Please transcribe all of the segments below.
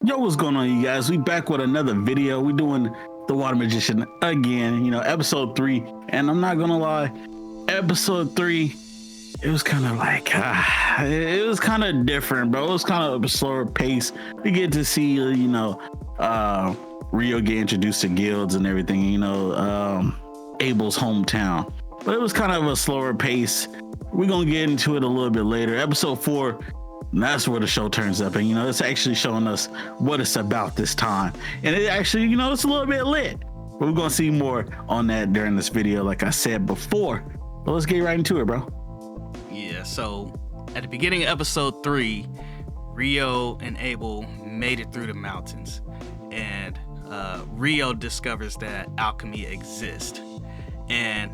Yo, what's going on, you guys? We back with another video. We doing the Water Magician again, episode 3. And I'm not gonna lie, episode 3, it was kind of like, it was kind of different, bro. It was kind of a slower pace. We get to see, Rio get introduced to guilds and everything, Abel's hometown. But it was kind of a slower pace. We're gonna get into it a little bit later. Episode 4, and that's where the show turns up, and it's actually showing us what it's about this time, and it actually it's a little bit lit, but we're gonna see more on that during this video, like I said before. But let's get right into it, bro. Yeah, so at the beginning of episode 3, Rio and Abel made it through the mountains, and Rio discovers that alchemy exists. And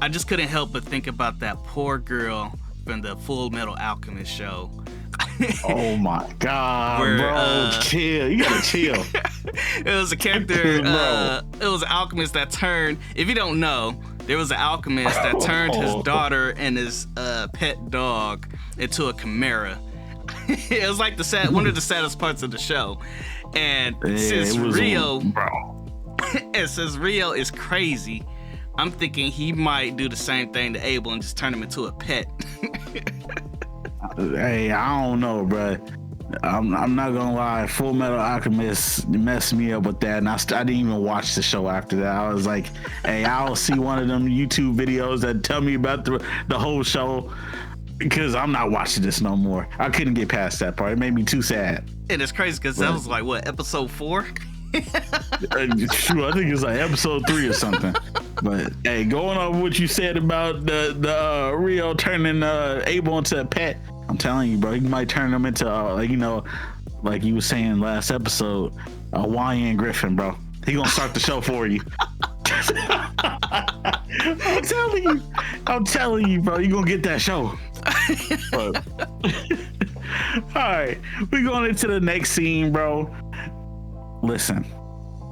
I just couldn't help but think about that poor girl from the Full Metal Alchemist show. Oh my god, bro, chill. You gotta chill. It was a character, it was an alchemist that turned, if you don't know, there was an alchemist that turned his daughter and his pet dog into a chimera. It was like one of the saddest parts of the show. And since Rio is crazy, I'm thinking he might do the same thing to Abel and just turn him into a pet. Hey, I don't know, bro. I'm not gonna lie. Full Metal Alchemist messed me up with that, and I didn't even watch the show after that. I was like, hey, I'll see one of them YouTube videos that tell me about the whole show, because I'm not watching this no more. I couldn't get past that part. It made me too sad. And it's crazy because that was like, what, episode 4? True, I think it's like episode 3 or something. But hey, going on what you said about the Rio turning Abel into a pet, I'm telling you, bro, he might turn him into like you were saying last episode, a YN Griffin, bro. He gonna start the show for you. I'm telling you, bro, you gonna get that show. All right, we going into the next scene, bro. Listen,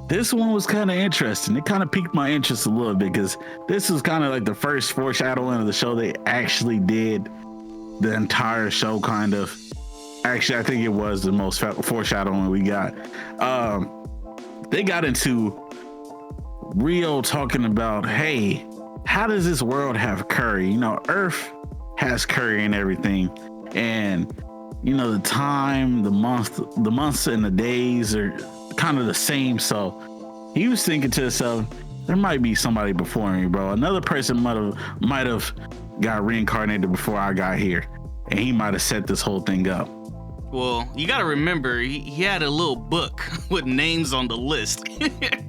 this one was kind of interesting. It kind of piqued my interest a little bit, because this was kind of like the first foreshadowing of the show. They actually did the entire show, kind of. Actually, I think it was the most foreshadowing we got. They got into Rio talking about, hey, how does this world have curry? Earth has curry and everything, and the time, the months and the days are kind of the same. So he was thinking to himself, there might be somebody before me, bro. Another person might have got reincarnated before I got here, and he might have set this whole thing up. Well, you got to remember, he had a little book with names on the list.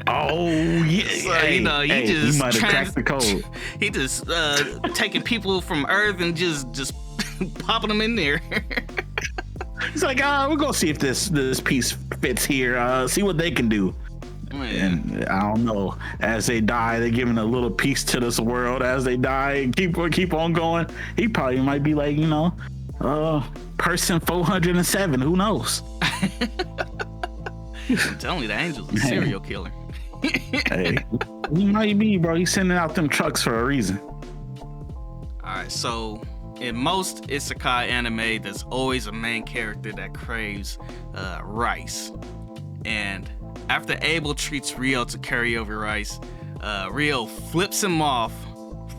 Oh yeah, so, he might have cracked the code. He just taking people from Earth and just popping them in there. He's like, we're gonna see if this piece fits here. See what they can do. Man. And I don't know. As they die, they're giving a little piece to this world. As they die and keep on going, he probably might be like, person 407. Who knows? I'm telling you, the angel's a serial killer. Hey, he might be, bro. He's sending out them trucks for a reason. All right, so in most isekai anime, there's always a main character that craves rice. And after Abel treats Rio to carryover rice, Rio flips him off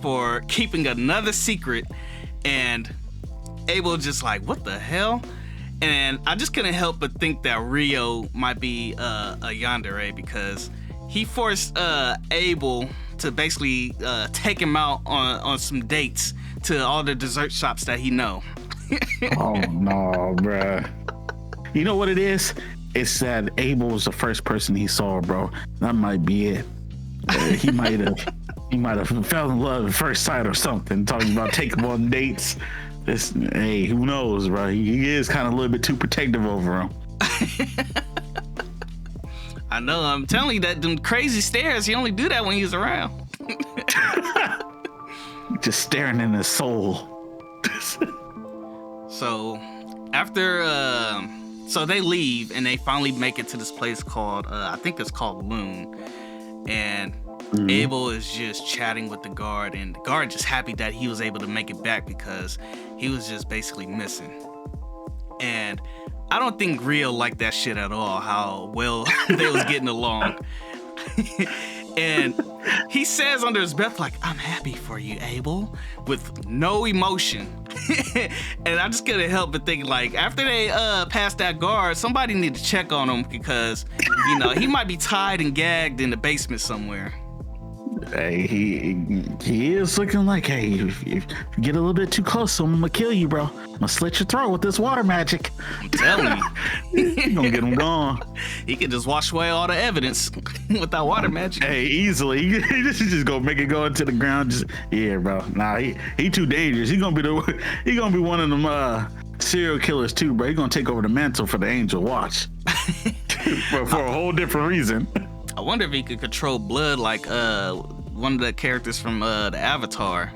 for keeping another secret, and Abel just like, what the hell? And I just couldn't help but think that Rio might be a yandere, because he forced Abel to basically take him out on some dates to all the dessert shops that he know. Oh no, bruh. You know what it is? It's that Abel was the first person he saw, bro. That might be it. He might have fell in love at first sight or something. Talking about taking him on dates. Hey, who knows, bro? He is kind of a little bit too protective over him. I know. I'm telling you that them crazy stares. He only do that when he's around. Just staring in his soul. So after so they leave and they finally make it to this place called I think it's called Loon, and Abel is just chatting with the guard, and the guard just happy that he was able to make it back because he was just basically missing. And I don't think Rio liked that shit at all, how well they was getting along. And he says under his breath, like, I'm happy for you, Abel, with no emotion. And I just couldn't help but think, like, after they passed that guard, somebody need to check on him because, you know, he might be tied and gagged in the basement somewhere. Hey, he is looking like, hey, if you get a little bit too close to him, I'm gonna kill you, bro. I'm gonna slit your throat with this water magic. I'm telling you. You gonna get him gone. He can just wash away all the evidence with that water magic. Hey, easily. He just gonna make it go into the ground. Just yeah, bro. Nah, he too dangerous. He gonna be one of them serial killers too, bro. He gonna take over the mantle for the Angel. Watch. But for a whole different reason. I wonder if he could control blood like one of the characters from the Avatar.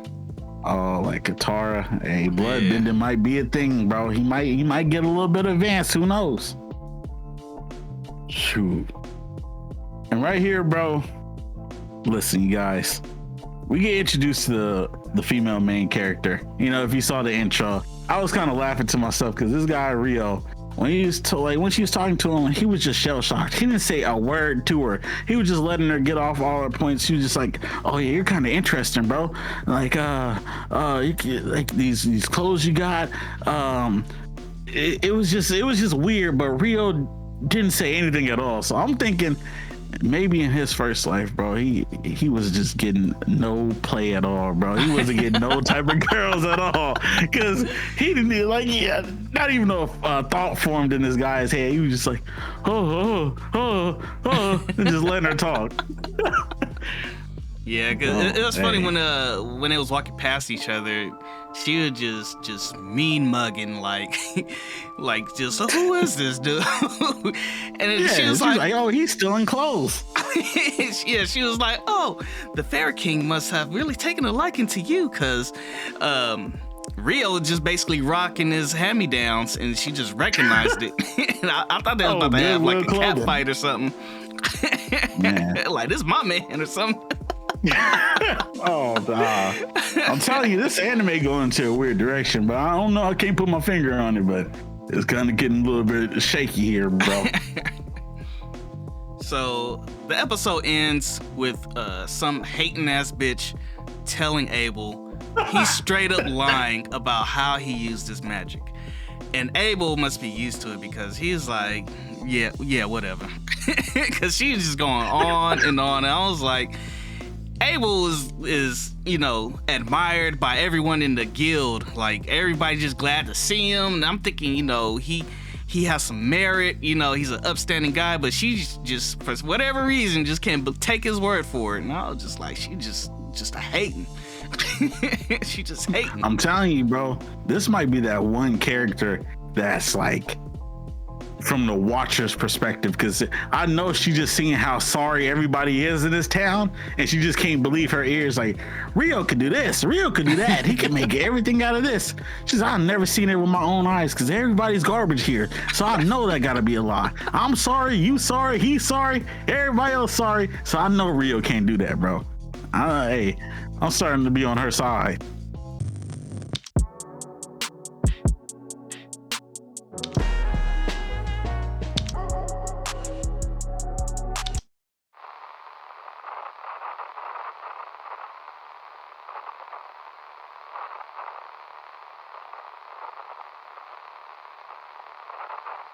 Oh, like Katara. Hey, blood bending might be a thing, bro. He might get a little bit advanced. Who knows? Shoot. And right here, bro. Listen, you guys. We get introduced to the female main character. You know, if you saw the intro, I was kind of laughing to myself because this guy Rio, when she was talking to him, he was just shell shocked. He didn't say a word to her. He was just letting her get off all her points. She was just like, "Oh yeah, you're kind of interesting, bro. Like, like these clothes you got. It was just weird." But Rio didn't say anything at all. So I'm thinking maybe in his first life, bro, he was just getting no play at all, bro. He wasn't getting no type of girls at all because he didn't not even a thought formed in this guy's head. He was just like, oh, and just letting her talk. Yeah, cause it was funny when they was walking past each other, she was just mean mugging like just who is this dude? And then she was like, oh, he's still in clothes. Yeah, she was like, oh, the Fair King must have really taken a liking to you, cause Rio was just basically rocking his hand-me-downs, and she just recognized it. And I thought they was about to have like a cat fight or something. Like, this is my man or something. Oh, I'm telling you, this anime going into a weird direction, but I don't know. I can't put my finger on it, but it's kind of getting a little bit shaky here, bro. So the episode ends with some hating ass bitch telling Abel he's straight up lying about how he used his magic, and Abel must be used to it because he's like, yeah, whatever, because she's just going on and on. And I was like, Abel is admired by everyone in the guild. Like, everybody just glad to see him. And I'm thinking, he has some merit. He's an upstanding guy. But she's just, for whatever reason, just can't take his word for it. And I was just like, she just a hating. She just hating. I'm telling you, bro, this might be that one character that's like, from the watcher's perspective, because I know she just seeing how sorry everybody is in this town, and she just can't believe her ears. Like, Rio could do this, Rio could do that, he can make everything out of this. She's, I've never seen it with my own eyes because everybody's garbage here, so I know that gotta be a lie. I'm sorry, you sorry, he's sorry, everybody else sorry, so I know Rio can't do that, bro. I'm starting to be on her side.